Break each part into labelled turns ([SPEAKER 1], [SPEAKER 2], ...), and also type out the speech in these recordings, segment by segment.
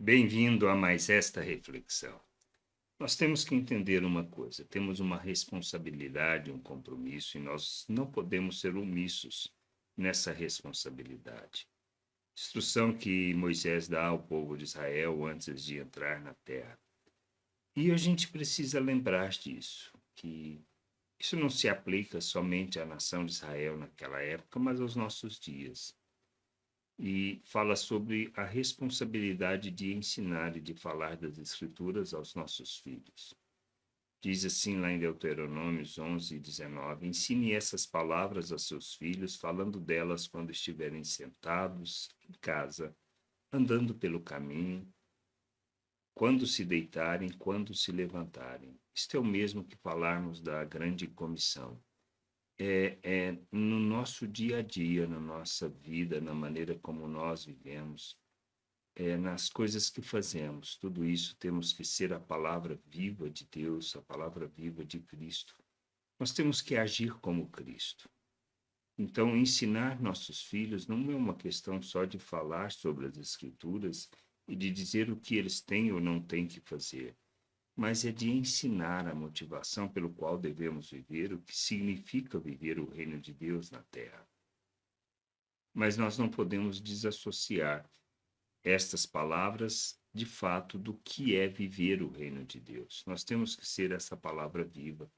[SPEAKER 1] Bem-vindo a mais esta reflexão. Nós temos que entender uma coisa: temos uma responsabilidade, um compromisso, e nós não podemos ser omissos nessa responsabilidade. Instrução que Moisés dá ao povo de Israel antes de entrar na terra. E a gente precisa lembrar disso, que isso não se aplica somente à nação de Israel naquela época, mas aos nossos dias. E fala sobre a responsabilidade de ensinar e de falar das Escrituras aos nossos filhos. Diz assim lá em Deuteronômios 11:19: ensine essas palavras a seus filhos, falando delas quando estiverem sentados em casa, andando pelo caminho, quando se deitarem, quando se levantarem. Isto é o mesmo que falarmos da grande comissão. É no nosso dia a dia, na nossa vida, na maneira como nós vivemos, nas coisas que fazemos. Tudo isso temos que ser a palavra viva de Deus, a palavra viva de Cristo. Nós temos que agir como Cristo. Então, ensinar nossos filhos não é uma questão só de falar sobre as Escrituras e de dizer o que eles têm ou não têm que fazer, mas é de ensinar a motivação pelo qual devemos viver, o que significa viver o reino de Deus na terra. Mas nós não podemos desassociar estas palavras, de fato, do que é viver o reino de Deus. Nós temos que ser essa palavra viva,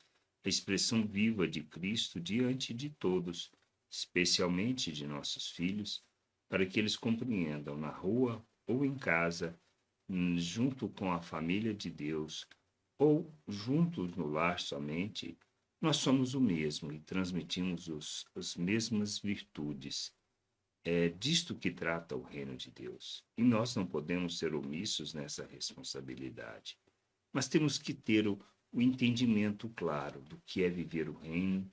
[SPEAKER 1] a expressão viva de Cristo diante de todos, especialmente de nossos filhos, para que eles compreendam na rua ou em casa, junto com a família de Deus, ou juntos no lar somente, nós somos o mesmo e transmitimos as mesmas virtudes. É disto que trata o reino de Deus. E nós não podemos ser omissos nessa responsabilidade. Mas temos que ter o entendimento claro do que é viver o reino,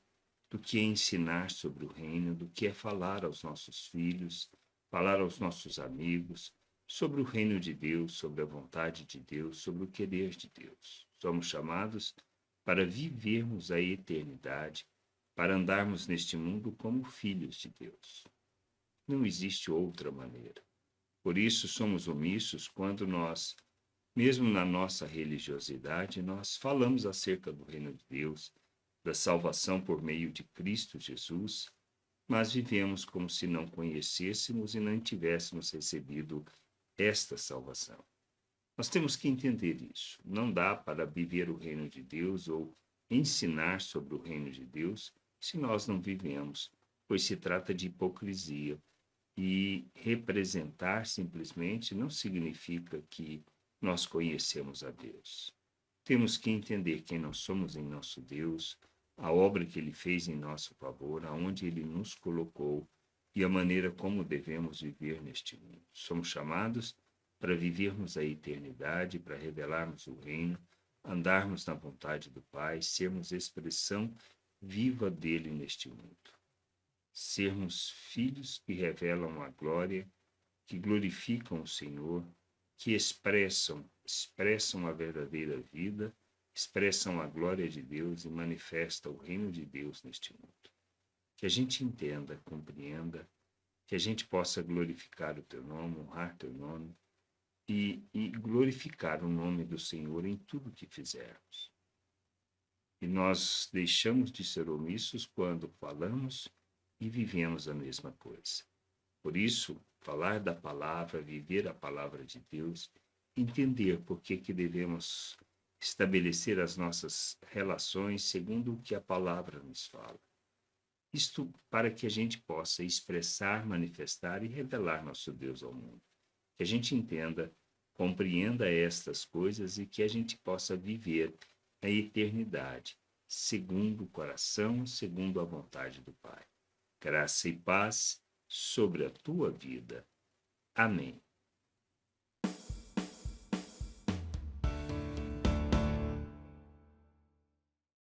[SPEAKER 1] do que é ensinar sobre o reino, do que é falar aos nossos filhos, falar aos nossos amigos, sobre o reino de Deus, sobre a vontade de Deus, sobre o querer de Deus. Somos chamados para vivermos a eternidade, para andarmos neste mundo como filhos de Deus. Não existe outra maneira. Por isso somos omissos quando nós, mesmo na nossa religiosidade, nós falamos acerca do reino de Deus, da salvação por meio de Cristo Jesus, mas vivemos como se não conhecêssemos e não tivéssemos recebido esta salvação. Nós temos que entender isso. Não dá para viver o reino de Deus ou ensinar sobre o reino de Deus se nós não vivemos, pois se trata de hipocrisia. E representar simplesmente não significa que nós conhecemos a Deus. Temos que entender quem nós somos em nosso Deus, a obra que Ele fez em nosso favor, aonde Ele nos colocou e a maneira como devemos viver neste mundo. Somos chamados para vivermos a eternidade, para revelarmos o reino, andarmos na vontade do Pai, sermos expressão viva dele neste mundo. Sermos filhos que revelam a glória, que glorificam o Senhor, que expressam a verdadeira vida, expressam a glória de Deus e manifestam o reino de Deus neste mundo. Que a gente entenda, compreenda, que a gente possa glorificar o teu nome, honrar teu nome e glorificar o nome do Senhor em tudo que fizermos. E nós deixamos de ser omissos quando falamos e vivemos a mesma coisa. Por isso, falar da palavra, viver a palavra de Deus, entender por que devemos estabelecer as nossas relações segundo o que a palavra nos fala. Isto para que a gente possa expressar, manifestar e revelar nosso Deus ao mundo. Que a gente entenda, compreenda estas coisas e que a gente possa viver a eternidade, segundo o coração, segundo a vontade do Pai. Graça e paz sobre a tua vida. Amém.